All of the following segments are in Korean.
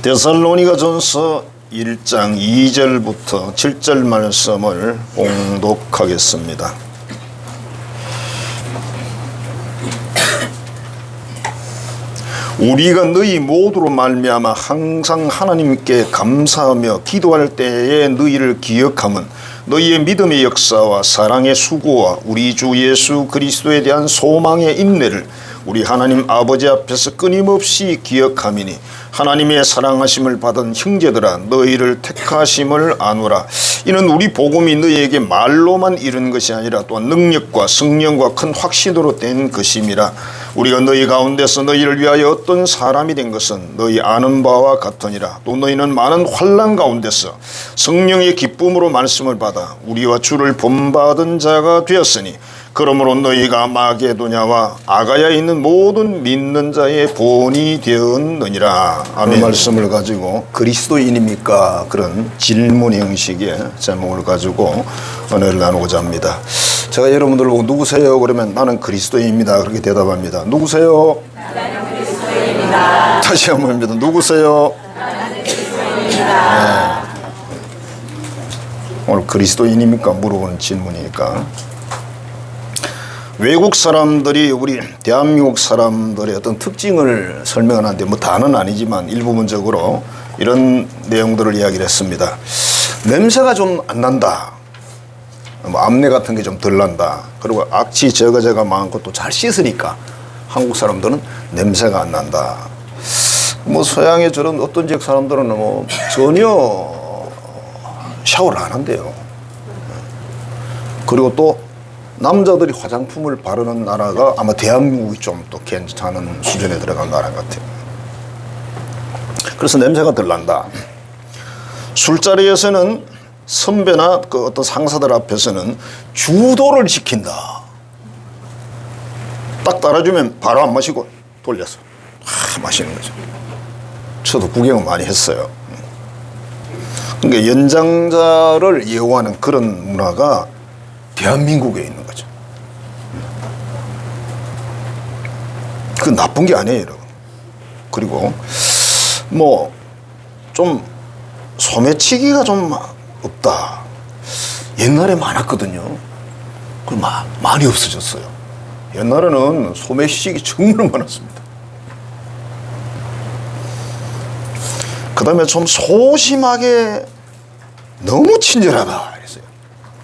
데살로니가전서 1장 2절부터 7절 말씀을 봉독하겠습니다. 우리가 너희 모두로 말미암아 항상 하나님께 감사하며 기도할 때에 너희를 기억함은 너희의 믿음의 역사와 사랑의 수고와 우리 주 예수 그리스도에 대한 소망의 인내를 우리 하나님 아버지 앞에서 끊임없이 기억함이니 하나님의 사랑하심을 받은 형제들아 너희를 택하심을 아노라. 이는 우리 복음이 너희에게 말로만 이른 것이 아니라 또한 능력과 성령과 큰 확신으로 된 것임이라. 우리가 너희 가운데서 너희를 위하여 어떤 사람이 된 것은 너희 아는 바와 같으니라. 또 너희는 많은 환난 가운데서 성령의 기쁨으로 말씀을 받아 우리와 주를 본받은 자가 되었으니 그러므로 너희가 마게도냐와 아가야에 있는 모든 믿는 자의 본이 되었느니라. 아멘. 말씀을 가지고 그리스도인입니까? 그런 질문 형식의 제목을 가지고 은혜를 나누고자 합니다. 제가 여러분들 보고 누구세요? 그러면 나는 그리스도인입니다. 그렇게 대답합니다. 누구세요? 나는 그리스도인입니다. 다시 한번 합니다. 누구세요? 나는 그리스도인입니다. 네. 오늘 그리스도인입니까? 물어보는 질문이니까. 외국 사람들이 우리 대한민국 사람들의 어떤 특징을 설명하는데 뭐 다는 아니지만 일부분적으로 이런 내용들을 이야기를 했습니다. 냄새가 좀 안 난다. 뭐 암내 같은 게 좀 덜 난다. 그리고 악취 제거제가 많고 또 잘 씻으니까 한국 사람들은 냄새가 안 난다. 뭐 서양의 저런 어떤 지역 사람들은 뭐 전혀 샤워를 안 한대요. 그리고 또 남자들이 화장품을 바르는 나라가 아마 대한민국이 좀 또 괜찮은 수준에 들어간 나라 같아요. 그래서 냄새가 덜 난다. 술자리에서는 선배나 그 어떤 상사들 앞에서는 주도를 지킨다. 딱 따라주면 바로 안 마시고 돌려서 마시는 거죠. 저도 구경을 많이 했어요. 그러니까 연장자를 예우하는 그런 문화가 대한민국에 있는 거죠. 그 나쁜 게 아니에요, 여러분. 그리고 뭐 좀 소매치기가 좀 없다. 옛날에 많았거든요. 그 많이 없어졌어요. 옛날에는 소매치기 정말 많았습니다. 그 다음에 좀 소심하게 너무 친절하다 그랬어요.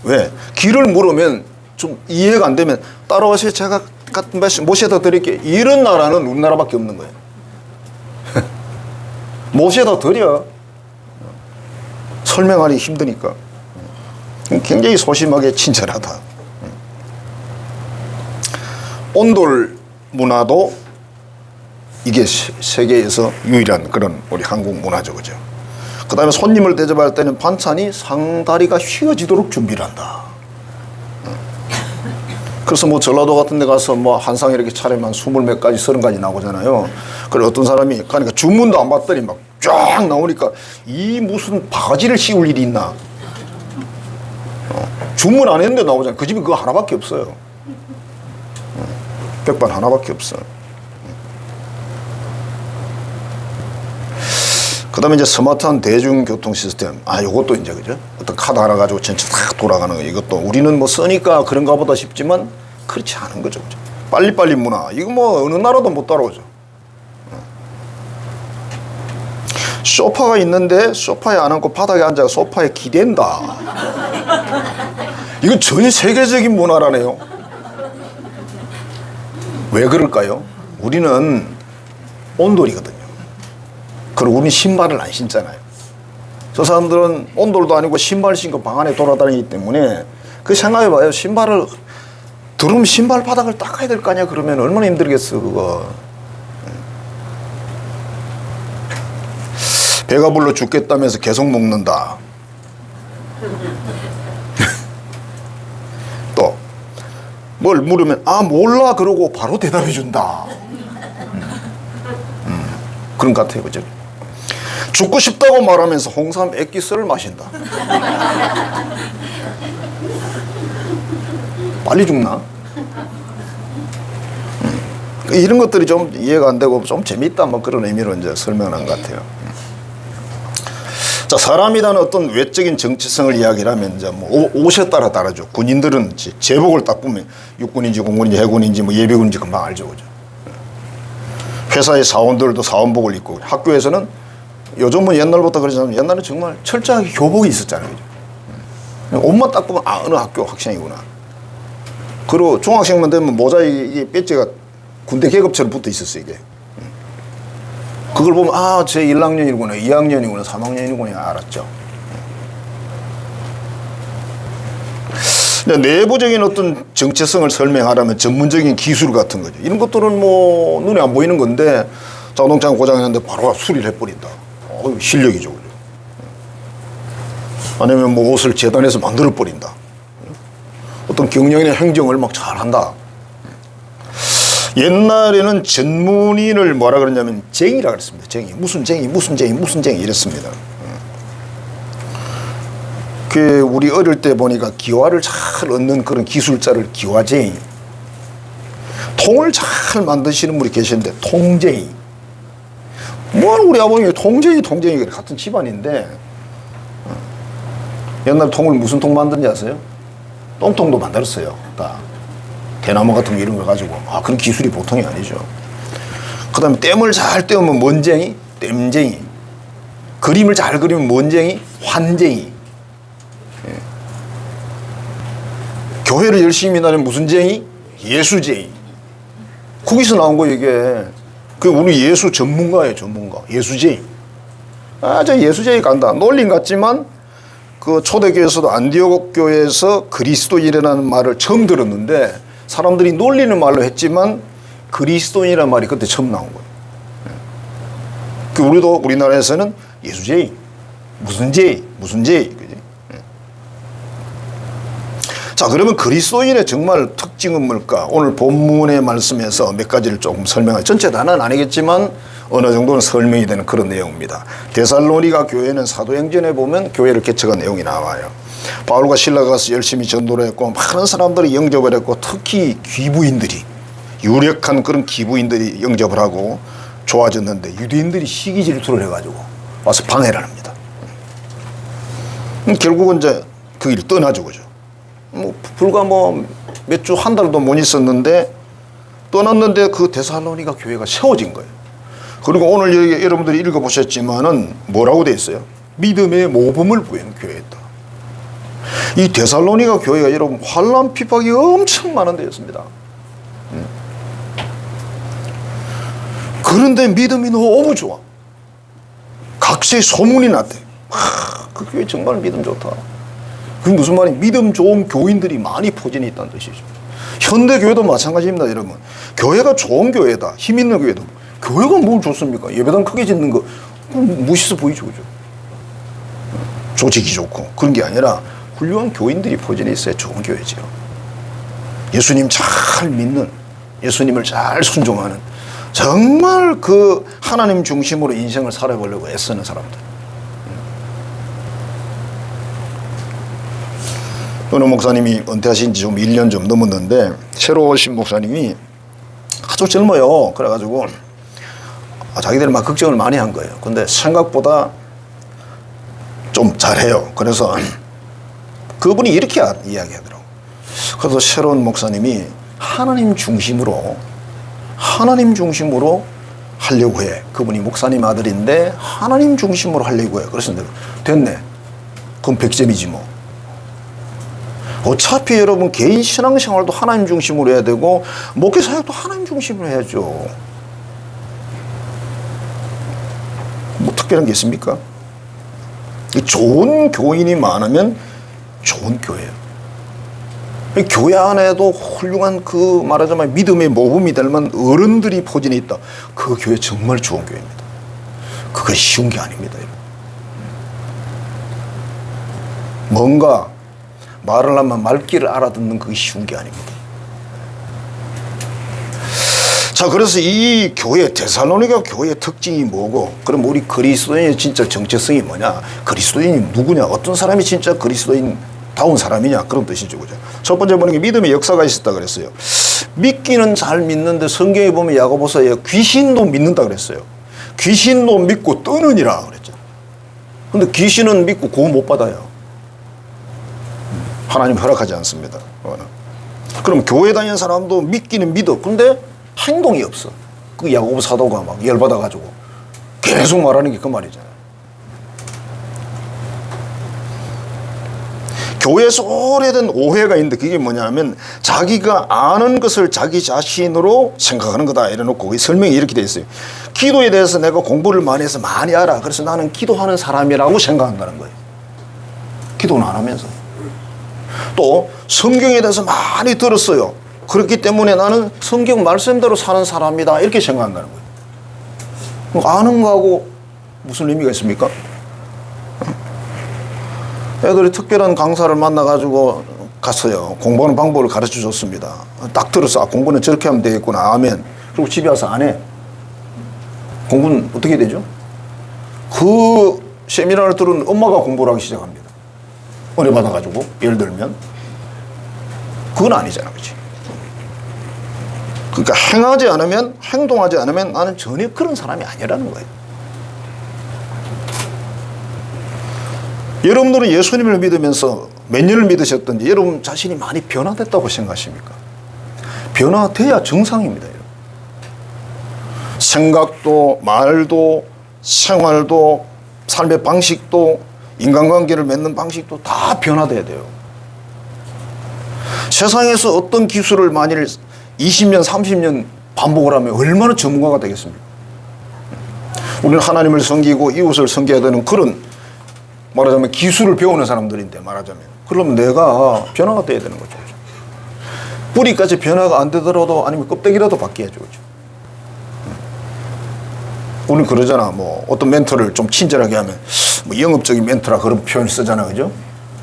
왜? 길을 물으면 좀 이해가 안 되면 따라오세요. 제가 모셔다 드릴게요. 이런 나라는 우리나라밖에 없는 거예요. 모셔다 드려. 설명하기 힘드니까. 굉장히 소심하게 친절하다. 온돌 문화도 이게 세계에서 유일한 그런 우리 한국 문화죠. 그죠? 그 다음에 손님을 대접할 때는 반찬이 상다리가 휘어지도록 준비를 한다. 그래서 뭐 전라도 같은 데 가서 뭐 한 상 이렇게 차리면 20몇 가지 30가지 나오잖아요. 그래서 어떤 사람이 그러니까 주문도 안 받더니 막 쫙 나오니까 이 무슨 바가지를 씌울 일이 있나. 주문 안 했는데 나오잖아요. 그 집이 그거 하나밖에 없어요. 백반 하나밖에 없어요. 그 다음에 이제 스마트한 대중교통 시스템. 요것도 이제, 그죠? 어떤 카드 하나 가지고 전체 탁 돌아가는 거. 이것도 우리는 뭐 쓰니까 그런가 보다 싶지만 그렇지 않은 거죠. 그죠? 빨리빨리 문화. 이거 뭐 어느 나라도 못 따라오죠. 소파가 있는데 소파에 안 앉고 바닥에 앉아 소파에 기댄다. 이거 전 세계적인 문화라네요. 왜 그럴까요? 우리는 온돌이거든요. 그리고 우리는 신발을 안 신잖아요. 저 사람들은 온돌도 아니고 신발 신고 방 안에 돌아다니기 때문에 그 생각해봐요. 신발을 들으면 신발 바닥을 닦아야 될 거 아니야. 그러면 얼마나 힘들겠어 그거. 배가 불러 죽겠다면서 계속 먹는다. 또 뭘 물으면 몰라 그러고 바로 대답해 준다. 그런 것 같아요. 그죠? 죽고 싶다고 말하면서 홍삼 액기스를 마신다. 빨리 죽나? 이런 것들이 좀 이해가 안 되고 좀 재밌다 뭐 그런 의미로 이제 설명한 것 같아요. 자, 사람이라는 어떤 외적인 정체성을 이야기하면 이제 뭐 옷에 따라 다르죠. 군인들은 제복을 딱 보면 육군인지 공군인지 해군인지 뭐 예비군인지 금방 알죠, 그죠? 회사의 사원들도 사원복을 입고, 학교에서는 요즘은 옛날부터 그러지만 옛날에 정말 철저하게 교복이 있었잖아요, 그죠? 옷만 딱 보면 어느 학교 학생이구나. 그리고 중학생만 되면 모자에 이 배지가 군대 계급처럼 붙어 있었어요, 이게. 그걸 보면 제 1학년이구나, 2학년이구나, 3학년이구나 알았죠. 내부적인 어떤 정체성을 설명하려면 전문적인 기술 같은 거죠. 이런 것들은 뭐 눈에 안 보이는 건데 자동차가 고장났는데 바로 수리를 해버린다. 실력이죠, 그죠? 아니면 뭐 옷을 재단해서 만들어버린다. 어떤 경영이나 행정을 막 잘한다. 옛날에는 전문인을 뭐라 그러냐면 쟁이라 그랬습니다. 쟁이. 무슨 쟁이, 무슨 쟁이, 무슨 쟁이 이랬습니다. 우리 어릴 때 보니까 기와를 잘 얻는 그런 기술자를 기와쟁이. 통을 잘 만드시는 분이 계시는데 통쟁이. 뭐 우리 아버님이 통쟁이 같은 집안인데 옛날 통을 무슨 통 만드는지 아세요? 똥통도 만들었어요. 다. 대나무 같은 거 이런 거 가지고. 그런 기술이 보통이 아니죠. 그 다음에 땜을 잘 떼우면 뭔쟁이? 땜쟁이. 그림을 잘 그리면 뭔쟁이? 환쟁이. 예. 교회를 열심히 다니면 무슨 쟁이? 예수쟁이. 거기서 나온 거 이게. 우리 예수 전문가예요, 전문가. 예수쟁이. 저 예수쟁이 간다. 놀림 같지만 초대교회에서도 안디옥 교회에서 그리스도인이라는 말을 처음 들었는데 사람들이 놀리는 말로 했지만 그리스도인이라는 말이 그때 처음 나온 거예요. 우리도 우리나라에서는 예수제이, 무슨 제이, 그지? 자, 그러면 그리스도인의 정말 특징은 뭘까? 오늘 본문의 말씀에서 몇 가지를 조금 설명할, 전체 다는 아니겠지만 어느 정도는 설명이 되는 그런 내용입니다. 데살로니가 교회는 사도행전에 보면 교회를 개척한 내용이 나와요. 바울과 실라가 가서 열심히 전도를 했고 많은 사람들이 영접을 했고 특히 귀부인들이, 유력한 그런 기부인들이 영접을 하고 좋아졌는데 유대인들이 시기 질투를 해가지고 와서 방해를 합니다. 결국은 이제 그 일을 떠나죠, 그죠? 불과 몇 주, 한 달도 못 있었는데 떠났는데 그 데살로니가 교회가 세워진 거예요. 그리고 오늘 여러분들이 읽어보셨지만은 뭐라고 돼 있어요? 믿음의 모범을 보이는 교회였다. 이 데살로니가 교회가 여러분 환난 핍박이 엄청 많은 데였습니다. 그런데 믿음이 너무 좋아. 각시의 소문이 났대. 그 교회 정말 믿음 좋다. 그게 무슨 말이에요? 믿음 좋은 교인들이 많이 포진해 있다는 뜻이죠. 현대 교회도 마찬가지입니다, 여러분. 교회가 좋은 교회다, 힘 있는 교회도. 교회가 뭘 좋습니까? 예배당 크게 짓는 거 멋있어 보이죠, 그죠? 조직이 좋고 그런 게 아니라 훌륭한 교인들이 포진해 있어야 좋은 교회죠. 예수님 잘 믿는, 예수님을 잘 순종하는, 정말 그 하나님 중심으로 인생을 살아보려고 애쓰는 사람들. 어느 목사님이 은퇴하신 지 좀 1년 좀 넘었는데 새로 오신 목사님이 아주 젊어요. 그래가지고 자기들이 막 걱정을 많이 한 거예요. 근데 생각보다 좀 잘해요. 그래서 그분이 이렇게 이야기하더라고요. 그래서 새로운 목사님이 하나님 중심으로 하려고 해. 그분이 목사님 아들인데 하나님 중심으로 하려고 해. 그래서 내가 됐네. 그럼 100점이지 뭐. 어차피 여러분 개인 신앙생활도 하나님 중심으로 해야 되고 목회 사역도 하나님 중심으로 해야죠. 뭐 특별한 게 있습니까? 좋은 교인이 많으면 좋은 교회예요. 교회 안에도 훌륭한 그 말하자면 믿음의 모범이 될 만한 어른들이 포진해 있다. 그 교회 정말 좋은 교회입니다. 그건 쉬운 게 아닙니다. 뭔가 말을 하면 말귀를 알아듣는 그게 쉬운 게 아닙니다. 자, 그래서 이 교회, 데살로니가 교회의 특징이 뭐고, 그럼 우리 그리스도인의 진짜 정체성이 뭐냐? 그리스도인이 누구냐? 어떤 사람이 진짜 그리스도인다운 사람이냐? 그런 뜻이죠, 그죠? 첫 번째 보는 게 믿음의 역사가 있었다 그랬어요. 믿기는 잘 믿는데 성경에 보면 야고보서에 귀신도 믿는다 그랬어요. 귀신도 믿고 떠느니라 그랬죠. 근데 귀신은 믿고 구원 못 받아요. 하나님 허락하지 않습니다. 그럼 교회 다니는 사람도 믿기는 믿어. 근데 행동이 없어. 그 야고보 사도가 막 열받아가지고 계속 말하는 게 그 말이잖아요. 교회에서 오래된 오해가 있는데 그게 뭐냐면 자기가 아는 것을 자기 자신으로 생각하는 거다 이래놓고 거기 설명이 이렇게 돼 있어요. 기도에 대해서 내가 공부를 많이 해서 많이 알아. 그래서 나는 기도하는 사람이라고 생각한다는 거예요. 기도는 안 하면서. 또 성경에 대해서 많이 들었어요. 그렇기 때문에 나는 성경 말씀대로 사는 사람이다 이렇게 생각한다는 거예요. 아는 거하고 무슨 의미가 있습니까? 애들이 특별한 강사를 만나가지고 갔어요. 공부하는 방법을 가르쳐 줬습니다. 딱 들었어. 아, 공부는 저렇게 하면 되겠구나. 아멘. 그리고 집에 와서 안 해. 공부는 어떻게 되죠? 그 세미나를 들은 엄마가 공부를 하기 시작합니다. 은혜 받아가지고 예를 들면 그건 아니잖아, 그렇지? 그러니까 행하지 않으면, 행동하지 않으면 나는 전혀 그런 사람이 아니라는 거예요. 여러분들은 예수님을 믿으면서 몇 년을 믿으셨던지 여러분 자신이 많이 변화됐다고 생각하십니까? 변화돼야 정상입니다. 여러분. 생각도 말도 생활도 삶의 방식도 인간관계를 맺는 방식도 다 변화돼야 돼요. 세상에서 어떤 기술을 만일 20년 30년 반복을 하면 얼마나 전문가가 되겠습니까? 우리는 하나님을 섬기고 이웃을 섬겨야 되는 그런 말하자면 기술을 배우는 사람들인데 말하자면 그러면 내가 변화가 돼야 되는 거죠. 뿌리까지 변화가 안 되더라도 아니면 껍데기라도 바뀌어야죠. 그렇죠? 우리는 그러잖아. 뭐 어떤 멘토를 좀 친절하게 하면 뭐 영업적인 멘토라 그런 표현을 쓰잖아. 그죠?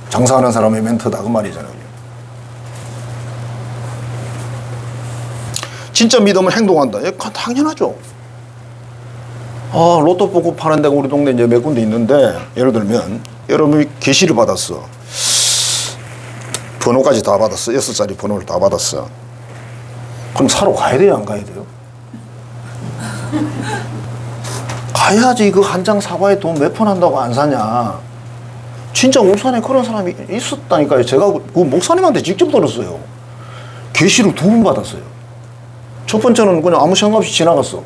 장사하는 사람의 멘토다 그 말이잖아요. 진짜 믿으면 행동한다. 당연하죠. 아, 로또 뽑고 파는 데가 우리 동네에 이제 몇 군데 있는데, 예를 들면, 여러분이 계시를 받았어. 번호까지 다 받았어. 6자리 번호를 다 받았어. 그럼 사러 가야 돼요? 안 가야 돼요? 가야지. 그 한 장 사과에 돈 몇 푼 한다고 안 사냐. 진짜 울산에 그런 사람이 있었다니까요. 제가 그 목사님한테 직접 들었어요. 계시를 2번 받았어요. 첫 번째는 그냥 아무 생각 없이 지나갔어.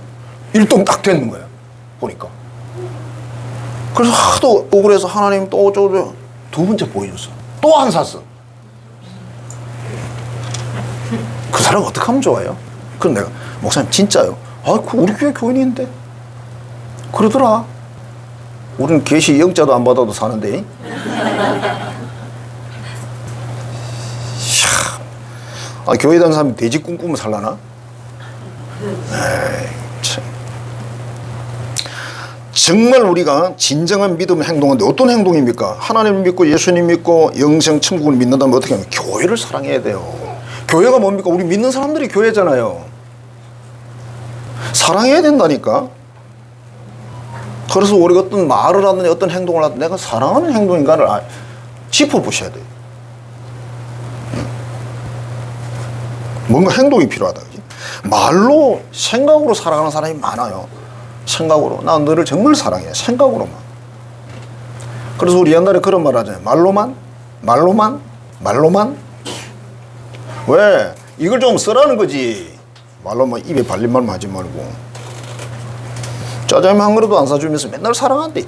1등 딱 되는 거야. 보니까. 그래서 하도 억울해서 하나님 또 어쩌고 두 번째 보여줬어. 또 안 샀어. 그 사람 어떻게 하면 좋아요? 그럼 내가 목사님 진짜요? 아, 그 우리 교회 교인인데 그러더라. 우리는 계시 영자도 안 받아도 사는데. 아, 교회 다니는 사람이 돼지 꿈꾸면 살라나? 에이, 참. 정말 우리가 진정한 믿음을 행동하는데 어떤 행동입니까? 하나님을 믿고 예수님 믿고 영생 천국을 믿는다면 어떻게 하면 교회를 사랑해야 돼요. 교회가 뭡니까? 우리 믿는 사람들이 교회잖아요. 사랑해야 된다니까. 그래서 우리가 어떤 말을 하든지 어떤 행동을 하든 내가 사랑하는 행동인가를 짚어보셔야 돼요. 뭔가 행동이 필요하다. 그치? 말로 생각으로 살아가는 사람이 많아요. 생각으로. 난 너를 정말 사랑해. 생각으로만. 그래서 우리 옛날에 그런 말 하잖아요. 말로만. 왜? 이걸 좀 쓰라는 거지. 말로만 입에 발린 말만 하지 말고. 짜장면 한 그릇도 안 사주면서 맨날 사랑한대.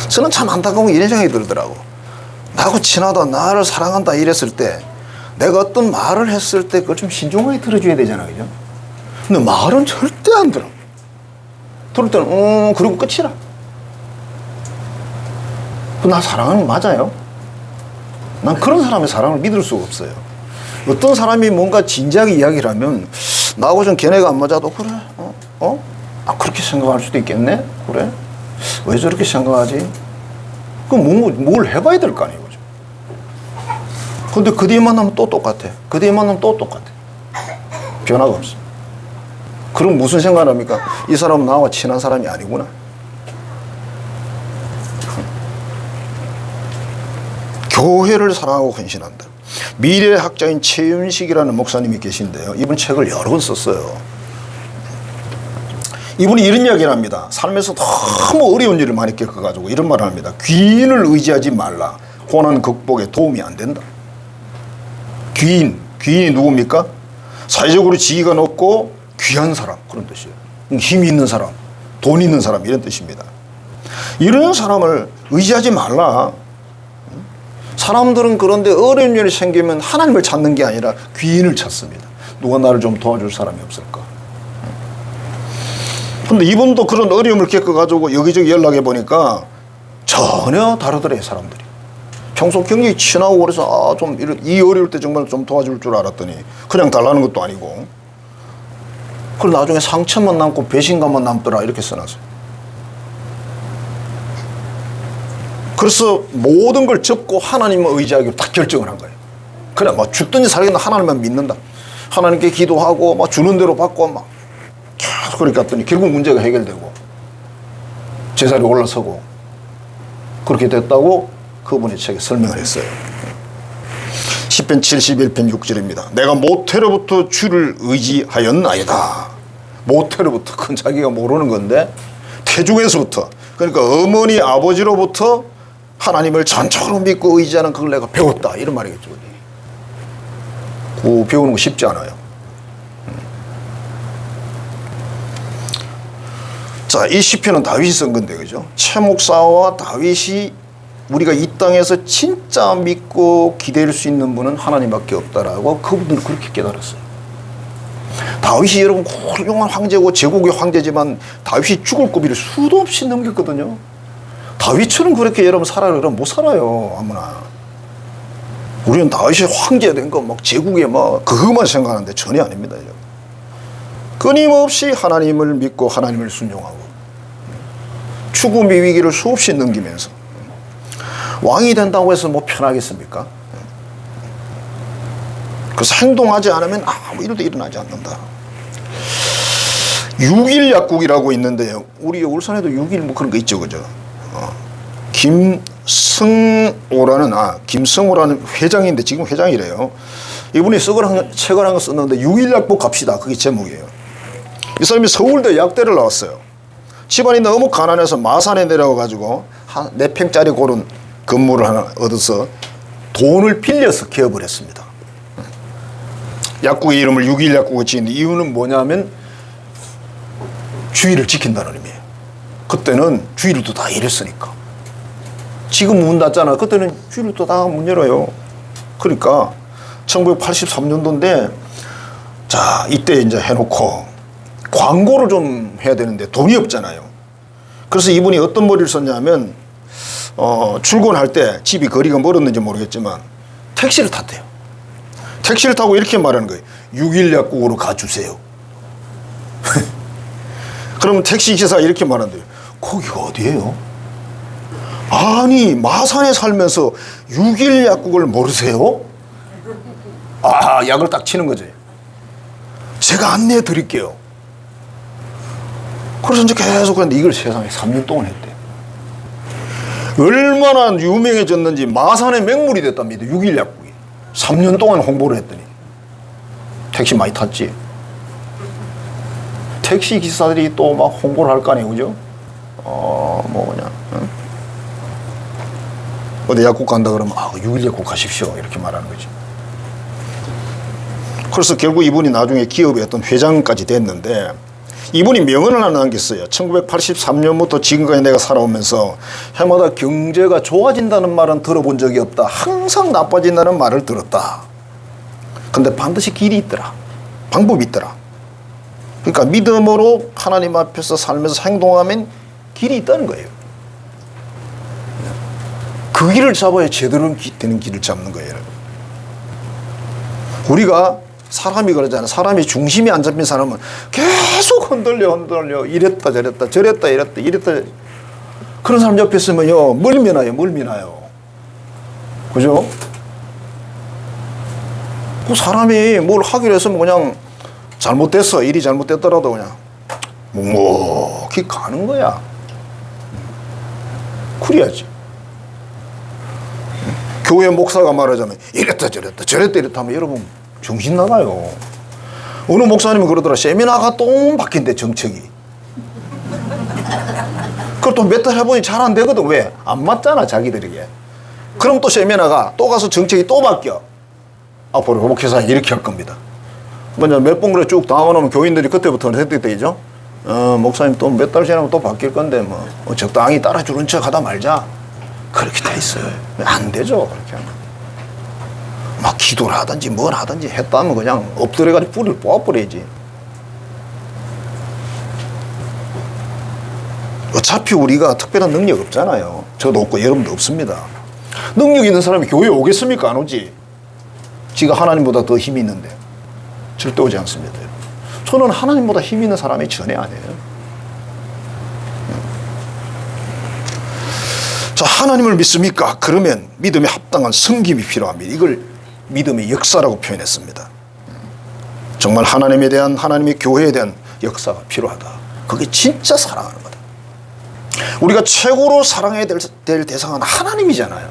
저는 참 안타까운 이런 생각이 들더라고. 나하고 친하다, 나를 사랑한다 이랬을 때 내가 어떤 말을 했을 때 그걸 좀 신중하게 들어줘야 되잖아, 그죠? 근데 말은 절대 안 들어. 들을 때는 그리고 끝이라. 나 사랑하는 거 맞아요? 난 그런 사람의 사랑을 믿을 수가 없어요. 어떤 사람이 뭔가 진지하게 이야기를 하면 나하고 좀 견해가 안 맞아도 그래? 아, 그렇게 생각할 수도 있겠네? 그래? 왜 저렇게 생각하지? 그럼 뭘 해봐야 될 거 아니에요. 근데 그 뒤에 만나면 또 똑같아. 그 뒤에 만나면 또 똑같아. 변화가 없어. 그럼 무슨 생각을 합니까? 이 사람은 나와 친한 사람이 아니구나. 교회를 사랑하고 헌신한다. 미래학자인 최윤식이라는 목사님이 계신데요. 이분 책을 여러 권 썼어요. 이분이 이런 이야기를 합니다. 삶에서 너무 어려운 일을 많이 겪어가지고 이런 말을 합니다. 귀인을 의지하지 말라. 고난 극복에 도움이 안 된다. 귀인이 누굽니까? 사회적으로 지위가 높고 귀한 사람, 그런 뜻이에요. 힘이 있는 사람, 돈 있는 사람, 이런 뜻입니다. 이런 사람을 의지하지 말라. 사람들은 그런데 어려운 일이 생기면 하나님을 찾는 게 아니라 귀인을 찾습니다. 누가 나를 좀 도와줄 사람이 없을까? 근데 이분도 그런 어려움을 겪어가지고 여기저기 연락해 보니까 전혀 다르더래요, 사람들이. 평소 굉장히 친하고 그래서 이 어려울 때 정말 좀 도와줄 줄 알았더니 그냥 달라는 것도 아니고, 그리고 나중에 상처만 남고 배신감만 남더라, 이렇게 써놨어요. 그래서 모든 걸 접고 하나님을 의지하기로 딱 결정을 한 거예요. 그냥 뭐 죽든지 살든지 하나님만 믿는다. 하나님께 기도하고 막 주는 대로 받고 막 계속 그렇게 갔더니 결국 문제가 해결되고 제자리에 올라서고 그렇게 됐다고 그분의 책에 설명을 했어요. 시편 71편 6절입니다. 내가 모태로부터 주를 의지하였나이다. 모태로부터, 그건 자기가 모르는 건데 태중에서부터, 그러니까 어머니 아버지로부터 하나님을 전적으로 믿고 의지하는 그걸 내가 배웠다, 이런 말이겠죠. 그 배우는 거 쉽지 않아요. 자, 이 시편은 다윗이 쓴 건데, 그죠? 최 목사와 다윗이 우리가 이 땅에서 진짜 믿고 기댈 수 있는 분은 하나님밖에 없다라고 그분들 그렇게 깨달았어요. 다윗이 여러분 훌륭한 황제고 제국의 황제지만 다윗이 죽을 고비를 수도 없이 넘겼거든요. 다윗처럼 그렇게 여러분 살아라 그러면 못 살아요, 아무나. 우리는 다윗이 황제 된 거 막 제국에 막 그것만 생각하는데 전혀 아닙니다, 여러분. 끊임없이 하나님을 믿고 하나님을 순종하고 죽음의 위기를 수없이 넘기면서 왕이 된다고 해서 뭐 편하겠습니까? 그래서 행동하지 않으면 아무 일도 일어나지 않는다. 6.1 약국이라고 있는데요. 우리 울산에도 6.1 뭐 그런 거 있죠, 그죠? 김성호라는 회장인데 지금 회장이래요. 이분이 책을 한 거 썼는데 6.1 약국 갑시다, 그게 제목이에요. 이 사람이 서울대 약대를 나왔어요. 집안이 너무 가난해서 마산에 내려와가지고 한 4평짜리 고른 건물을 하나 얻어서 돈을 빌려서 개업을 했습니다. 약국의 이름을 6.1 약국을 지은 이유는 뭐냐면 주의를 지킨다는 의미예요. 그때는 주의를 또 다 이랬으니까. 지금 문 닫잖아. 그때는 주의를 또 다 문 열어요. 그러니까 1983년도인데 자, 이때 이제 해놓고 광고를 좀 해야 되는데 돈이 없잖아요. 그래서 이분이 어떤 머리를 썼냐면 출근할 때 집이 거리가 멀었는지 모르겠지만 택시를 탔대요. 택시를 타고 이렇게 말하는 거예요. 6.1 약국으로 가주세요. 그러면 택시기사가 이렇게 말한대요. 거기가 어디예요? 아니, 마산에 살면서 6.1 약국을 모르세요? 아, 약을 딱 치는 거지. 제가 안내해 드릴게요. 그래서 이제 계속 그런데 이걸 세상에 3년 동안 했대. 얼마나 유명해졌는지 마산의 맹물이 됐답니다. 6.1 약국이. 3년 동안 홍보를 했더니. 택시 많이 탔지. 택시 기사들이 또 막 홍보를 할 거 아니에요, 그죠? 뭐냐. 응? 어디 약국 간다 그러면 6.1 약국 가십시오, 이렇게 말하는 거지. 그래서 결국 이분이 나중에 기업의 어떤 회장까지 됐는데 이분이 명언을 하나 남겼어요. 1983년부터 지금까지 내가 살아오면서 해마다 경제가 좋아진다는 말은 들어본 적이 없다. 항상 나빠진다는 말을 들었다. 근데 반드시 길이 있더라. 방법이 있더라. 그러니까 믿음으로 하나님 앞에서 살면서 행동하면 길이 있다는 거예요. 그 길을 잡아야 제대로 되는 길을 잡는 거예요. 우리가 사람이 그러잖아요. 사람이 중심이 안 잡힌 사람은 계속 흔들려 이랬다 저랬다 이랬다 그런 사람 옆에 있으면요 멀미나요. 그죠? 그 사람이 뭘 하기로 했으면 그냥 잘못됐어, 일이 잘못됐더라도 그냥 묵묵히 가는 거야. 그래야지. 교회 목사가 말하자면 이랬다 저랬다 저랬다 이랬다 하면 여러분 정신 나가요. 어느 목사님이 그러더라. 세미나가 똥 박힌대 정책이. 그걸 또 몇 달 해보니 잘 안 되거든. 왜? 안 맞잖아 자기들에게. 그럼 또 세미나가 또 가서 정책이 또 바뀌어. 앞으로 회복해서 이렇게 할 겁니다. 먼저 몇 번 그래 쭉 당하면 교인들이 그때부터는 획득되죠. 목사님 또 몇 달 지나면 또 바뀔 건데 뭐 적당히 따라주는 척 하다 말자. 그렇게 돼 있어요. 안 되죠. 그렇게 하면. 막 기도를 하든지 뭘 하든지 했다면 그냥 엎드려가지고 뿌리를 뽑아버려야지. 어차피 우리가 특별한 능력 없잖아요. 저도 없고 여러분도 없습니다. 능력 있는 사람이 교회에 오겠습니까? 안 오지. 지가 하나님보다 더 힘이 있는데 절대 오지 않습니다. 저는 하나님보다 힘 있는 사람이 전혀 아니에요. 자, 하나님을 믿습니까? 그러면 믿음에 합당한 섬김이 필요합니다. 이걸 믿음의 역사라고 표현했습니다. 정말 하나님에 대한, 하나님의 교회에 대한 역사가 필요하다. 그게 진짜 사랑하는 거다. 우리가 최고로 사랑해야 될 대상은 하나님이잖아요.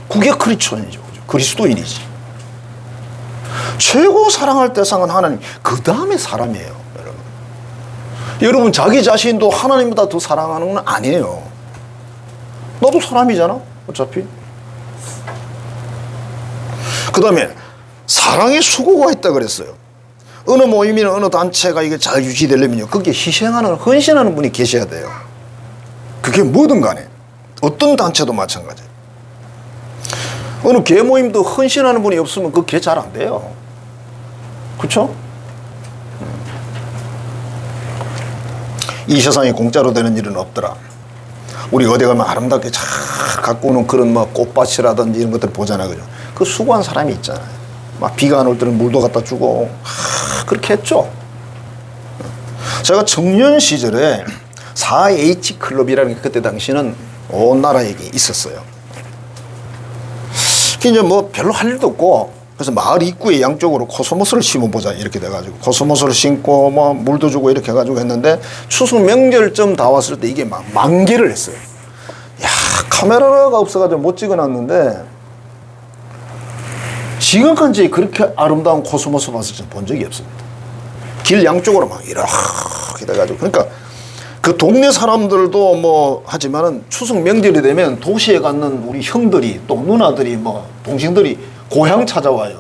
그게 크리스천이죠. 그리스도인이지. 최고 사랑할 대상은 하나님. 그 다음에 사람이에요. 여러분 자기 자신도 하나님보다 더 사랑하는 건 아니에요. 나도 사람이잖아 어차피. 그 다음에 사랑의 수고가 있다 그랬어요. 어느 모임이나 어느 단체가 이게 잘 유지되려면요 거기에 희생하는 헌신하는 분이 계셔야 돼요. 그게 뭐든 간에 어떤 단체도 마찬가지예요. 어느 개 모임도 헌신하는 분이 없으면 그 개 잘 안 돼요. 그렇죠? 이 세상에 공짜로 되는 일은 없더라. 우리 어디 가면 아름답게 잘 갖고 오는 그런 뭐 꽃밭이라든지 이런 것들 보잖아요. 그죠? 그 수고한 사람이 있잖아요. 막 비가 안 올 때는 물도 갖다 주고 그렇게 했죠. 제가 청년 시절에 4H 클럽이라는 게 그때 당시는 온 나라에 있었어요. 이제 뭐 별로 할 일도 없고 그래서 마을 입구에 양쪽으로 코스모스를 심어보자 이렇게 돼가지고 코스모스를 심고 뭐 물도 주고 이렇게 해가지고 했는데 추석 명절쯤 다 왔을 때 이게 막 만개를 했어요. 야, 카메라가 없어가지고 못 찍어놨는데 지금까지 그렇게 아름다운 코스모스 봤을 때 본 적이 없습니다. 길 양쪽으로 막 이렇게 돼가지고 그러니까 그 동네 사람들도 뭐 하지만은 추석 명절이 되면 도시에 갖는 우리 형들이 또 누나들이 뭐 동생들이 고향 찾아와요.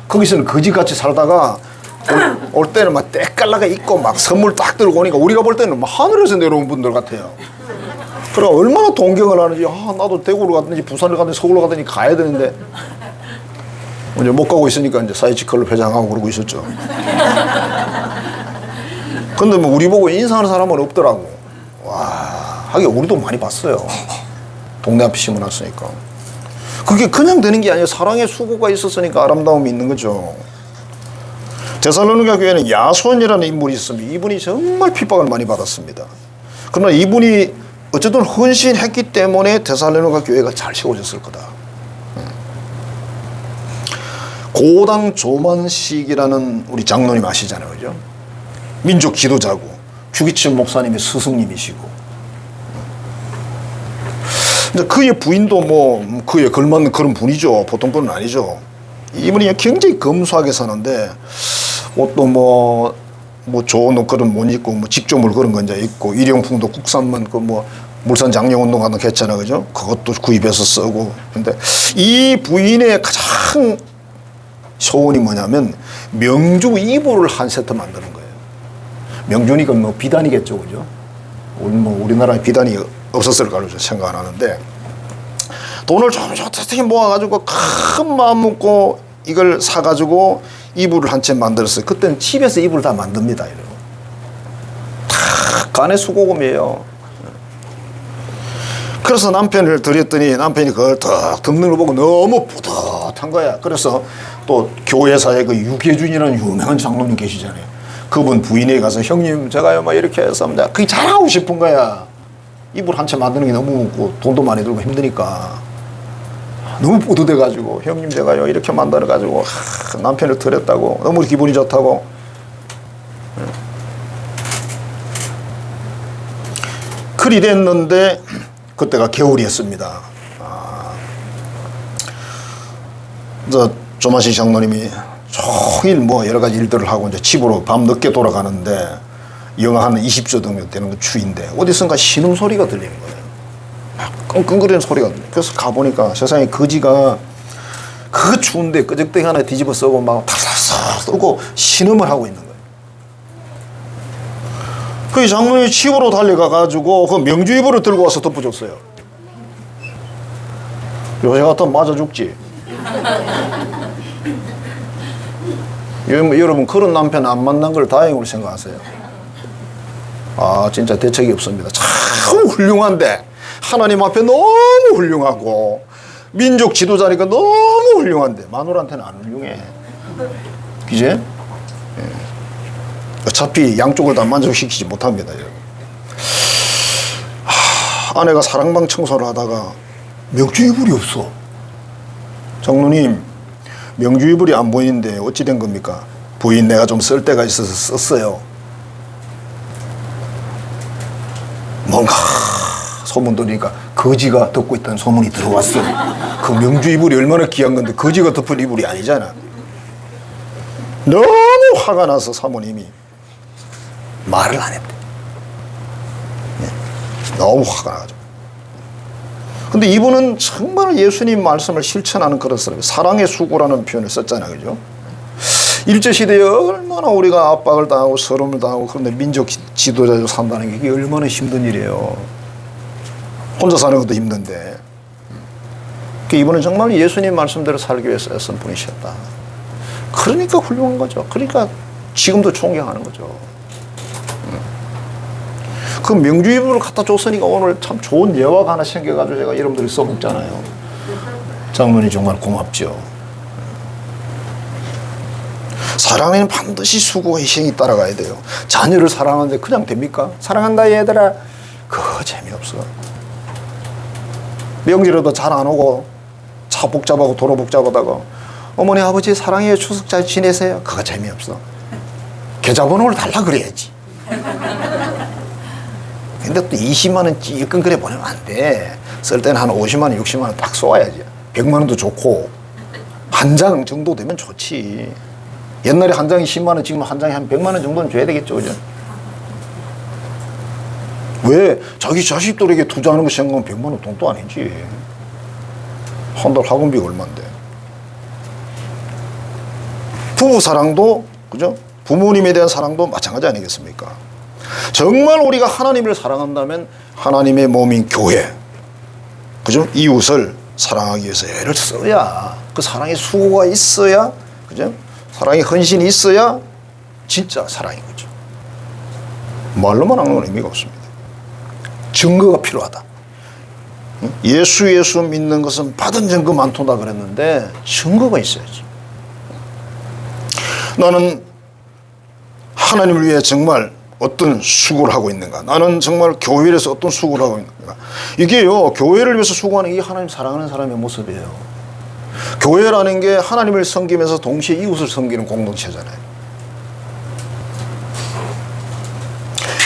거기서는 거지같이 살다가 올 때는 막 때깔나게 입고 막 선물 딱 들고 오니까 우리가 볼 때는 막 하늘에서 내려온 분들 같아요. 그래 얼마나 동경을 하는지 나도 대구로 가든지 부산을 가든지 서울로 가든지 가야 되는데 이제 못 가고 있으니까 이제 사이치클럽 회장하고 그러고 있었죠. 근데 뭐 우리 보고 인사하는 사람은 없더라고. 와, 하긴 우리도 많이 봤어요. 동네 앞에 심어놨으니까. 그게 그냥 되는 게 아니에요. 사랑의 수고가 있었으니까 아름다움이 있는 거죠. 데살로니가 교회는 야손이라는 인물이 있습니다. 이분이 정말 핍박을 많이 받았습니다. 그러나 이분이 어쨌든 헌신했기 때문에 데살로니가 교회가 잘 세워졌을 거다. 고당 조만식이라는 우리 장로님 아시잖아요. 그죠? 민족 지도자고 주기철 목사님의 스승님이시고 근데 그의 부인도 뭐 그에 걸맞는 그런 분이죠. 보통 분은 아니죠. 이분이 굉장히 검소하게 사는데 옷도 뭐 좋은 옷 그런 못 입고 뭐 직조물 그런 건 이제 입고 일용품도 국산만 그 뭐 물산 장려운동 하는 거 했잖아. 그죠? 그것도 구입해서 쓰고. 근데 이 부인의 가장 소원이 뭐냐면 명주 이불을 한 세트 만드는 거예요. 명주니까 뭐 비단이겠죠, 그죠? 우리나라에 비단이 없었을 거라고 생각 안 하는데 돈을 좀 어떻게 모아가지고 큰 마음 먹고 이걸 사가지고 이불을 한 채 만들었어요. 그때는 집에서 이불을 다 만듭니다. 이러고. 다 간의 수고금이에요. 그래서 남편을 드렸더니 남편이 그걸 딱 듣는 걸 보고 너무 뿌듯한 거야. 그래서 또 교회사에 그 유계준이라는 유명한 장로님 계시잖아요. 그분 부인에 가서 형님 제가요 막 이렇게 해서 그게 잘하고 싶은 거야. 이불 한 채 만드는 게 너무 돈도 많이 들고 힘드니까 너무 뿌듯해가지고 형님 제가요 이렇게 만들어가지고 남편을 드렸다고 너무 기분이 좋다고. 그리 됐는데 그때가 겨울이었습니다. 조마시 장로님이 종일 뭐 여러 가지 일들을 하고 이제 집으로 밤 늦게 돌아가는데 영하 한 20도 정도 되는 그 추위인데 어디선가 신음소리가 들리는 거예요. 막 끙끙거리는 소리가 들려요. 그래서 가보니까 세상에 거지가 그 추운데 끄적대기 하나 뒤집어 쓰고 막 탁탁탁 쏘고 신음을 하고 있는 거예요. 그 장로님이 집으로 달려가가지고 그 명주이불을 들고 와서 덮어줬어요. 요새 같으면 맞아 죽지. 여러분 그런 남편 안 만난 걸 다행으로 생각하세요. 아 진짜 대책이 없습니다. 참 훌륭한데 하나님 앞에 너무 훌륭하고 민족 지도자니까 너무 훌륭한데 마누라한테는 안 훌륭해. 그제? 예. 어차피 양쪽을 다 만족시키지 못합니다. 아내가 사랑방 청소를 하다가 명주이불이 없어. 장로님 명주이불이 안 보이는데 어찌 된 겁니까? 부인 내가 좀 쓸 데가 있어서 썼어요. 뭔가 소문 들으니까 거지가 덮고 있다는 소문이 들어왔어. 그 명주이불이 얼마나 귀한 건데 거지가 덮은 이불이 아니잖아. 너무 화가 나서 사모님이 말을 안 했대. 너무 화가 나가지고. 근데 이분은 정말 예수님 말씀을 실천하는 그런 사람이에요. 사랑의 수고라는 표현을 썼잖아요. 그죠? 일제시대에 얼마나 우리가 압박을 당하고 서름을 당하고 그런데 민족 지도자로 산다는 게 이게 얼마나 힘든 일이에요. 혼자 사는 것도 힘든데. 이분은 정말 예수님 말씀대로 살기 위해서 애쓴 분이셨다. 그러니까 훌륭한 거죠. 그러니까 지금도 존경하는 거죠. 그 명주이불을 갖다 줬으니까 오늘 참 좋은 예화가 하나 생겨가지고 제가 여러분들이 써먹잖아요. 장로님 정말 고맙죠. 사랑에는 반드시 수고와 희생이 따라가야 돼요. 자녀를 사랑하는데 그냥 됩니까? 사랑한다 얘들아. 그거 재미없어. 명절에도 잘 안 오고 차 복잡하고 도로 복잡하다가 어머니 아버지 사랑해요 추석 잘 지내세요. 그거 재미없어. 계좌번호를 달라 그래야지. 근데 또 20만 원 찔끔거려 보내면 안 돼. 쓸 때는 한 50만 원, 60만 원 딱 쏘아야지. 100만 원도 좋고 한 장 정도 되면 좋지. 옛날에 한 장이 10만 원, 지금 한 장에 한 100만 원 정도는 줘야 되겠죠, 그죠? 왜 자기 자식들에게 투자하는 거 생각하면 100만 원 돈도 아니지. 한 달 학원비가 얼마인데. 부부 사랑도 그죠? 부모님에 대한 사랑도 마찬가지 아니겠습니까? 정말 우리가 하나님을 사랑한다면 하나님의 몸인 교회, 그죠? 이웃을 사랑하기 위해서 애를 써야 그 사랑의 수고가 있어야, 그죠? 사랑의 헌신이 있어야 진짜 사랑인 거죠. 말로만 하는 건 의미가 없습니다. 증거가 필요하다. 예수 믿는 것은 받은 증거 많도다 그랬는데 증거가 있어야지. 나는 하나님을 위해 정말 어떤 수고를 하고 있는가? 나는 정말 교회에서 어떤 수고를 하고 있는가? 이게요, 교회를 위해서 수고하는 게 하나님 사랑하는 사람의 모습이에요. 교회라는 게 하나님을 섬기면서 동시에 이웃을 섬기는 공동체잖아요.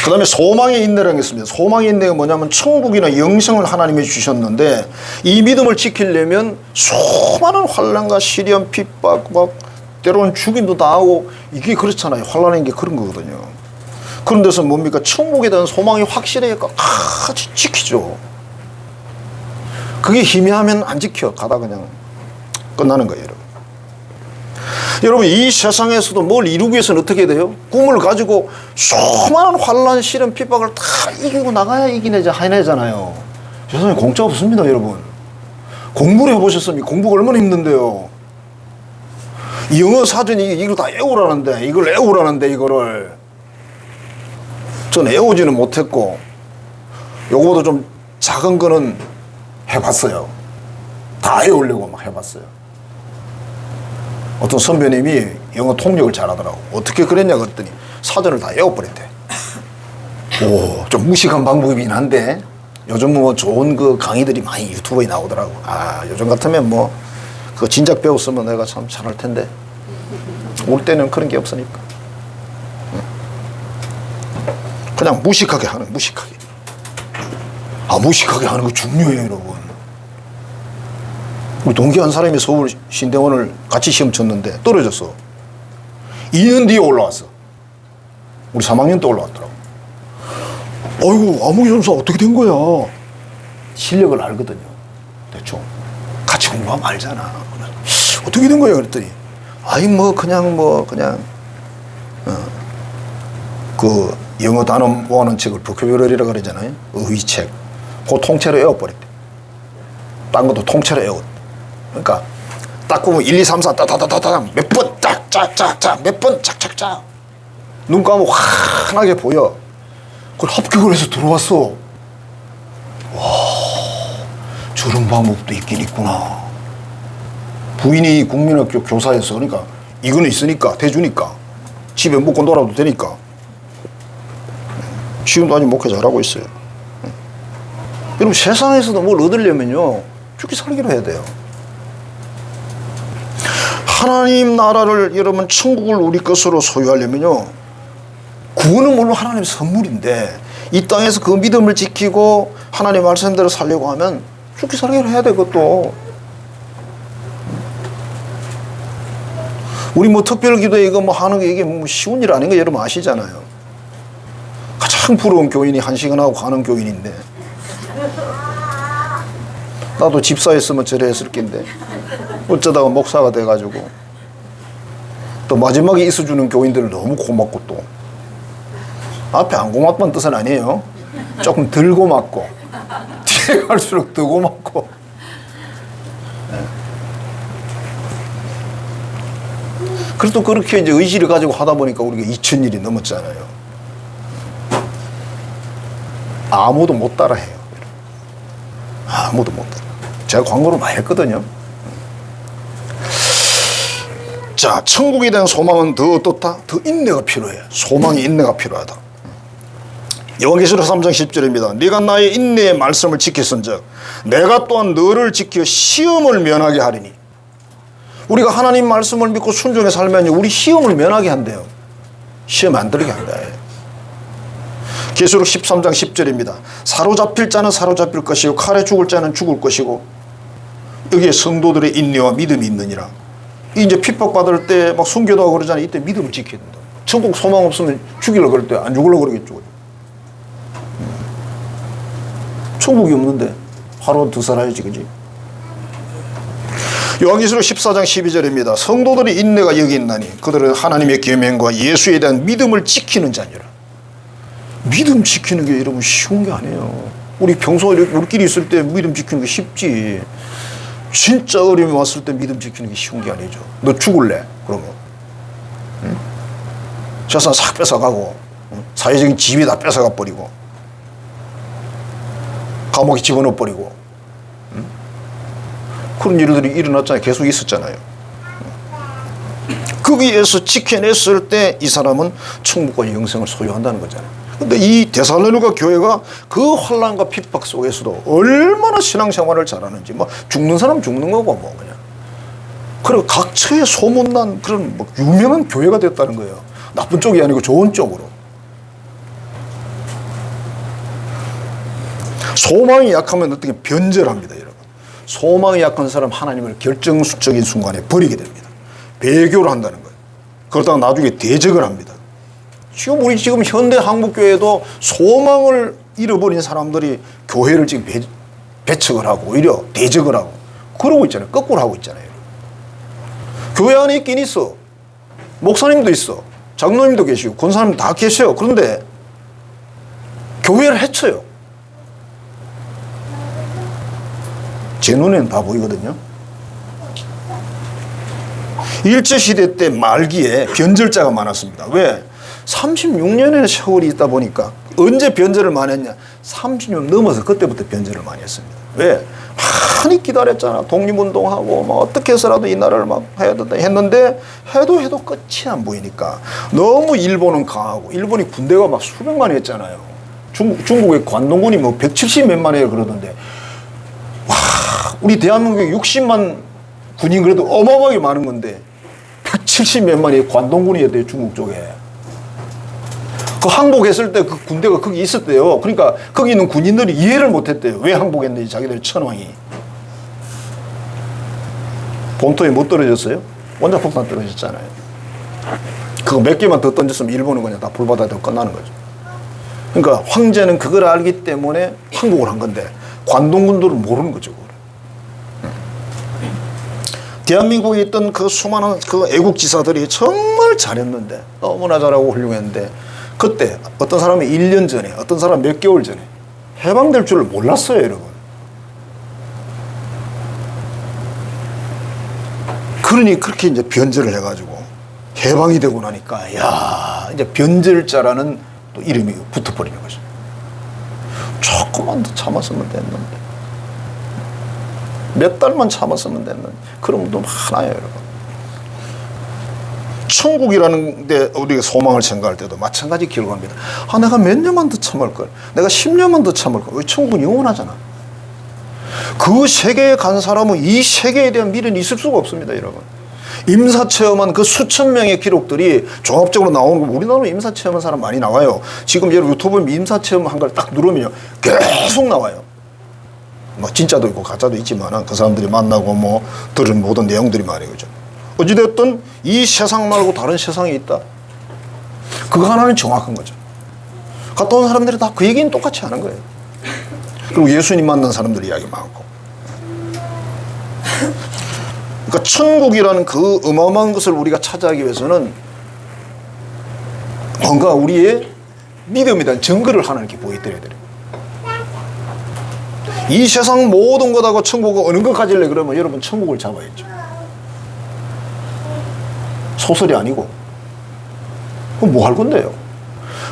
그 다음에 소망의 인내라는 게 있습니다. 소망의 인내가 뭐냐면 천국이나 영생을 하나님이 주셨는데 이 믿음을 지키려면 수많은 환난과 시련, 핍박, 막 때로는 죽임도 당하고 이게 그렇잖아요. 환난인 게 그런 거거든요. 그런 데서 뭡니까? 천국에 대한 소망이 확실하게 같이 지키죠. 그게 희미하면 안 지켜. 가다 그냥 끝나는 거예요, 여러분. 여러분, 이 세상에서도 뭘 이루기 위해서는 어떻게 돼요? 꿈을 가지고 수많은 환난, 시련, 핍박을 다 이기고 나가야 해내잖아요. 세상에 공짜 없습니다, 여러분. 공부를 해보셨습니까? 공부가 얼마나 힘든데요. 영어 사전이 이걸 다 외우라는데, 이거를. 전 외우지는 못했고, 요거보다 좀 작은 거는 해봤어요. 다 외우려고 막 해봤어요. 어떤 선배님이 영어 통역을 잘하더라고. 어떻게 그랬냐 그랬더니 사전을 다 외워버렸대. 오, 좀 무식한 방법이긴 한데 요즘 뭐 좋은 그 강의들이 많이 유튜브에 나오더라고. 아, 요즘 같으면 뭐 그 진작 배웠으면 내가 참 잘할 텐데 올 때는 그런 게 없으니까 그냥 무식하게 하는, 무식하게. 아, 무식하게 하는 거 중요해요, 여러분. 우리 동기 한 사람이 서울 신대원을 같이 시험 쳤는데 떨어졌어. 2년 뒤에 올라왔어. 우리 3학년 때 올라왔더라고. 어이구, 아무개 전사 어떻게 된 거야? 실력을 알거든요. 대충. 같이 공부하면 알잖아. 어떻게 된 거야? 그랬더니, 아이, 그 영어 단어 모아놓은 책을 보큐러리라 그러잖아요. 의책. 그 통째로 외워버렸대. 딴 것도 통째로 외워. 그러니까 딱 보면 1, 2, 3, 4 따다다다다 몇 번 짝짝짝짝 몇 번 짝짝짝 눈 감으면 환하게 보여. 그걸 합격을 해서 들어왔어. 와, 저런 방법도 있긴 있구나. 부인이 국민학교 교사였어. 그러니까 이거는 있으니까 대주니까 집에 묵고 놀아도 되니까 지금도 아직 목회 잘하고 있어요. 여러분, 세상에서도 뭘 얻으려면요 죽기 살기로 해야 돼요. 하나님 나라를, 여러분 천국을 우리 것으로 소유하려면요, 구원은 물론 하나님의 선물인데 이 땅에서 그 믿음을 지키고 하나님 말씀대로 살려고 하면 죽기 살기로 해야 돼. 그것도 우리 뭐 특별기도회 이거 뭐 하는 게 이게 뭐 쉬운 일 아닌 거 여러분 아시잖아요. 가장 부러운 교인이 1시간 하고 가는 교인인데, 나도 집사였으면 저래 했을 낀데 어쩌다가 목사가 돼가지고 또 마지막에 있어주는 교인들을 너무 고맙고, 또 앞에 안 고맙다는 뜻은 아니에요. 조금 덜 고맙고 뒤에 갈수록 더 고맙고. 그래도 그렇게 이제 의지를 가지고 하다 보니까 우리가 2,000일이 넘었잖아요. 아무도 못 따라해요. 아무도 못 따라. 제가 광고를 많이 했거든요. 자, 천국에 대한 소망은 더 어떻다? 더 인내가 필요해. 소망이 인내가 필요하다. 요한계시록 3장 10절입니다. 네가 나의 인내의 말씀을 지켰은즉 내가 또한 너를 지켜 시험을 면하게 하리니. 우리가 하나님 말씀을 믿고 순종해 살면 우리 시험을 면하게 한대요. 시험 안 들게 한다. 계시록 13장 10절입니다. 사로잡힐 자는 사로잡힐 것이고 칼에 죽을 자는 죽을 것이고 여기에 성도들의 인내와 믿음이 있느니라. 이제 핍박받을 때 막 순교도 그러잖아요. 이때 믿음을 지켜야 된다. 천국 소망 없으면 죽이려고 그럴 때 안 죽으려고 그러겠죠. 천국이 없는데 하루 더 살아야지, 그지? 요한계시록 14장 12절입니다. 성도들의 인내가 여기 있나니 그들은 하나님의 계명과 예수에 대한 믿음을 지키는 자니라. 믿음 지키는 게 여러분 쉬운 게 아니에요. 우리 평소에 우리끼리 있을 때 믿음 지키는 게 쉽지. 진짜 어려움이 왔을 때 믿음 지키는 게 쉬운 게 아니죠. 너 죽을래? 그러면 응? 재산 싹 뺏어가고, 응? 사회적인 지위 다 뺏어가 버리고, 감옥에 집어넣어 버리고, 응? 그런 일들이 일어났잖아요. 계속 있었잖아요. 거기에서 지켜냈을 때 이 사람은 천국과 영생을 소유한다는 거잖아요. 근데 이 데살로니가 교회가 그 환난과 핍박 속에서도 얼마나 신앙생활을 잘하는지, 뭐 죽는 사람 죽는 거고 뭐 그냥. 그리고 각처에 소문난 그런 뭐 유명한 교회가 됐다는 거예요. 나쁜 쪽이 아니고 좋은 쪽으로. 소망이 약하면 어떻게 변절합니다, 여러분. 소망이 약한 사람 하나님을 결정적인 순간에 버리게 됩니다. 배교를 한다는 거예요. 그러다가 나중에 대적을 합니다. 우리 지금 현대 한국교회도 소망을 잃어버린 사람들이 교회를 지금 배척을 하고 오히려 대적을 하고 그러고 있잖아요. 거꾸로 하고 있잖아요. 교회 안에 있긴 있어. 목사님도 있어. 장로님도 계시고 권사님 다 계셔요. 그런데 교회를 해쳐요. 제 눈에는 다 보이거든요. 일제시대 때 말기에 변절자가 많았습니다. 왜? 36년의 세월이 있다 보니까 언제 변절을 많이 했냐? 30년 넘어서 그때부터 변절을 많이 했습니다. 왜? 많이 기다렸잖아. 독립운동하고 막 어떻게 해서라도 이 나라를 막 해야 된다 했는데 해도 끝이 안 보이니까 너무 일본은 강하고 일본이 군대가 막 수백만이 했잖아요. 중국의 관동군이 뭐 170몇만 이에요 그러던데, 와, 우리 대한민국에 60만 군인 그래도 어마어마하게 많은 건데 170몇만이 관동군이었대요. 중국 쪽에. 그 항복했을 때 그 군대가 거기 있었대요. 그러니까 거기 있는 군인들이 이해를 못했대요. 왜 항복했는지 자기들 천황이. 본토에 못 떨어졌어요? 원자폭탄 떨어졌잖아요. 그거 몇 개만 더 던졌으면 일본은 그냥 다 불바다되고 끝나는 거죠. 그러니까 황제는 그걸 알기 때문에 항복을 한 건데 관동군들은 모르는 거죠. 그걸. 대한민국에 있던 그 수많은 그 애국지사들이 정말 잘했는데, 너무나 잘하고 훌륭했는데, 그때 어떤 사람이 1년 전에, 어떤 사람 몇 개월 전에 해방될 줄을 몰랐어요, 여러분. 그러니 그렇게 이제 변절을 해가지고 해방이 되고 나니까, 야, 이제 변절자라는 또 이름이 붙어버리는 거죠. 조금만 더 참았으면 됐는데, 몇 달만 참았으면 됐는데, 그런 분도 많아요, 여러분. 천국이라는 데 우리가 소망을 생각할 때도 마찬가지 결과입니다. 아, 내가 몇 년만 더 참을 걸, 내가 10년만 더 참을 걸. 왜? 천국은 영원하잖아. 그 세계에 간 사람은 이 세계에 대한 미련이 있을 수가 없습니다, 여러분. 임사체험한 그 수천 명의 기록들이 종합적으로 나오는 거, 우리나라로 임사체험한 사람 많이 나와요. 지금 여러분 유튜브에 임사체험한 걸 딱 누르면요, 계속 나와요. 뭐 진짜도 있고 가짜도 있지만 그 사람들이 만나고 뭐 들은 모든 내용들이 말이에요. 그죠? 어찌됐든 이 세상 말고 다른 세상이 있다. 그거 하나는 정확한 거죠. 갔다 온 사람들이 다 그 얘기는 똑같이 하는 거예요. 그리고 예수님 만난 사람들 이야기 많고. 그러니까 천국이라는 그 어마어마한 것을 우리가 찾아가기 위해서는 뭔가 우리의 믿음에 대한 증거를 하나 이렇게 보여드려야 돼요. 이 세상 모든 것하고 천국을 어느 것 가질래 그러면 여러분 천국을 잡아야죠. 소설이 아니고. 그럼 뭐 할 건데요?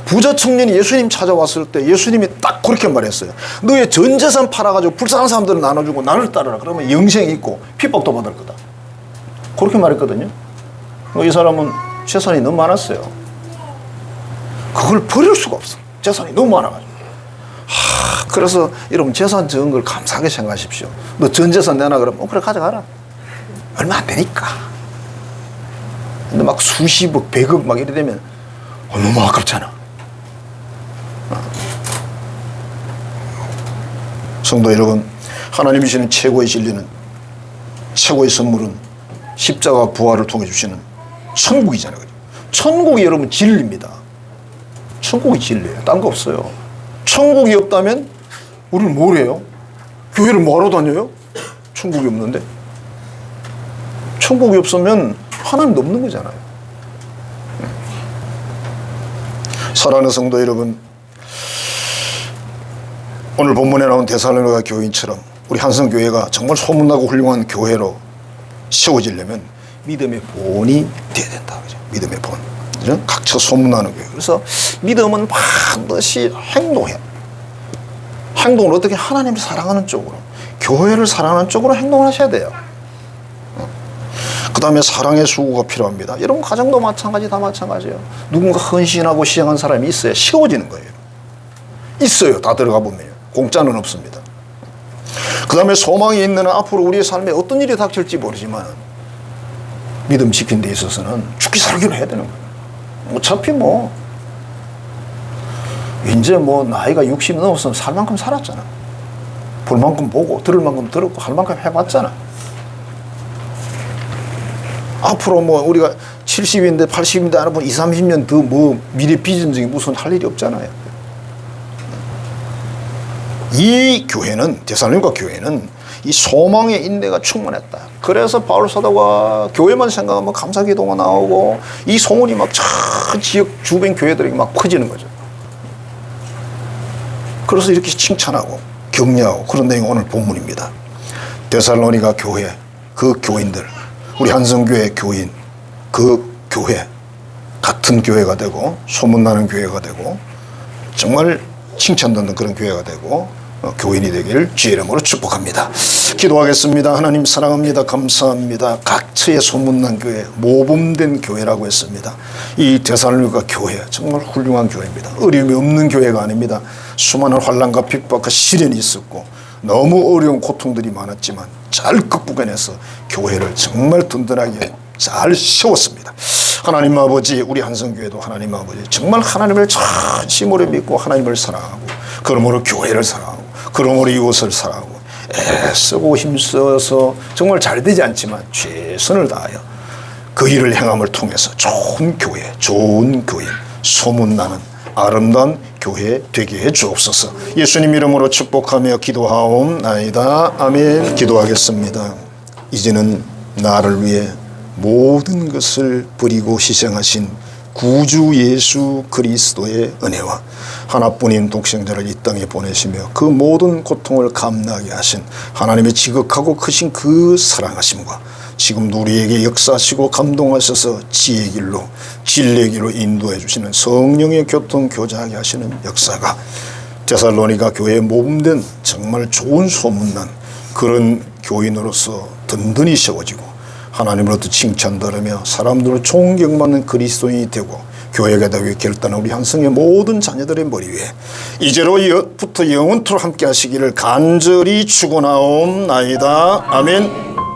부자 청년이 예수님 찾아왔을 때 예수님이 딱 그렇게 말했어요. 너의 전 재산 팔아가지고 불쌍한 사람들을 나눠주고 나를 따르라. 그러면 영생이 있고 핍박도 받을 거다. 그렇게 말했거든요. 이 사람은 재산이 너무 많았어요. 그걸 버릴 수가 없어. 재산이 너무 많아가지고. 그래서 여러분 재산 적은 걸 감사하게 생각하십시오. 너 전 재산 내놔 그러면 그래 가져가라. 얼마 안 되니까. 근데 막 수십억, 백억 막 이래 되면 너무 아깝잖아. 성도 여러분, 하나님이 주시는 최고의 진리는, 최고의 선물은 십자가 부활을 통해 주시는 천국이잖아요. 천국이 여러분 진리입니다. 천국이 진리예요. 딴 거 없어요. 천국이 없다면 우리는 뭘 해요? 교회를 뭐하러 다녀요? 천국이 없는데. 천국이 없으면 하나님도 없는 거잖아요. 사랑하는 성도 여러분, 오늘 본문에 나온 데살로니가 교인처럼 우리 한성교회가 정말 소문나고 훌륭한 교회로 세워지려면 믿음의 본이 돼야 된다. 그죠? 믿음의 본. 그죠? 각처 소문나는 교회. 그래서 믿음은 반드시 행동해. 행동을 어떻게? 하나님을 사랑하는 쪽으로, 교회를 사랑하는 쪽으로 행동을 하셔야 돼요. 그 다음에 사랑의 수고가 필요합니다. 여러분 가정도 마찬가지, 다 마찬가지예요. 누군가 헌신하고 시행한 사람이 있어야 쉬워지는 거예요. 있어요. 다 들어가 보면 공짜는 없습니다. 그 다음에 소망이 있는 한 앞으로 우리의 삶에 어떤 일이 닥칠지 모르지만 믿음 지키는 데 있어서는 죽기 살기로 해야 되는 거예요. 어차피 뭐 이제 뭐 나이가 60 넘었으면 살 만큼 살았잖아. 볼 만큼 보고 들을 만큼 들었고 할 만큼 해봤잖아. 앞으로 뭐 우리가 70인데 80인데 안 해보면 20, 30년 더 뭐 미래 비전적이 무슨 할 일이 없잖아요. 이 교회는, 데살로니가 교회는 이 소망의 인내가 충만했다. 그래서 바울 사도가 교회만 생각하면 감사기도가 나오고 이 소문이 막 전 지역 주변 교회들에게 막 퍼지는 거죠. 그래서 이렇게 칭찬하고 격려하고 그런 내용이 오늘 본문입니다. 데살로니가 교회, 그 교인들, 우리 한성교회 교인, 그 교회, 같은 교회가 되고 소문나는 교회가 되고 정말 칭찬받는 그런 교회가 되고 교인이 되기를 주의 이름으로 축복합니다. 기도하겠습니다. 하나님 사랑합니다. 감사합니다. 각처에 소문난 교회, 모범된 교회라고 했습니다. 이 데살로니가 교회 정말 훌륭한 교회입니다. 어려움이 없는 교회가 아닙니다. 수많은 환난과 핍박과 시련이 있었고 너무 어려운 고통들이 많았지만 잘 극복해내서 교회를 정말 든든하게 잘 세웠습니다. 하나님 아버지, 우리 한성교회도 하나님 아버지 정말 하나님을 전심으로 믿고 하나님을 사랑하고 그러므로 교회를 사랑하고 그러므로 이웃을 사랑하고 애쓰고 힘써서 정말 잘 되지 않지만 최선을 다하여 그 일을 행함을 통해서 좋은 교회, 좋은 교인, 소문나는 아름다운 교회 되게 해 주옵소서. 예수님 이름으로 축복하며 기도하옵나이다. 아멘. 기도하겠습니다. 이제는 나를 위해 모든 것을 버리고 희생하신 구주 예수 그리스도의 은혜와 하나뿐인 독생자를 이 땅에 보내시며 그 모든 고통을 감당하게 하신 하나님의 지극하고 크신 그 사랑하심과 지금 우리에게 역사하시고 감동하셔서 지혜의 길로 진리의 길로 인도해 주시는 성령의 교통 교제하게 하시는 역사가 데살로니가 교회에 모범된 정말 좋은 소문난 그런 교인으로서 든든히 세워지고 하나님으로부터 칭찬받으며 사람들로 존경받는 그리스도인이 되고 교회가 되기 결단한 우리 한성의 모든 자녀들의 머리 위에 이제로부터 영원토록 함께 하시기를 간절히 축원하옵나이다. 아멘.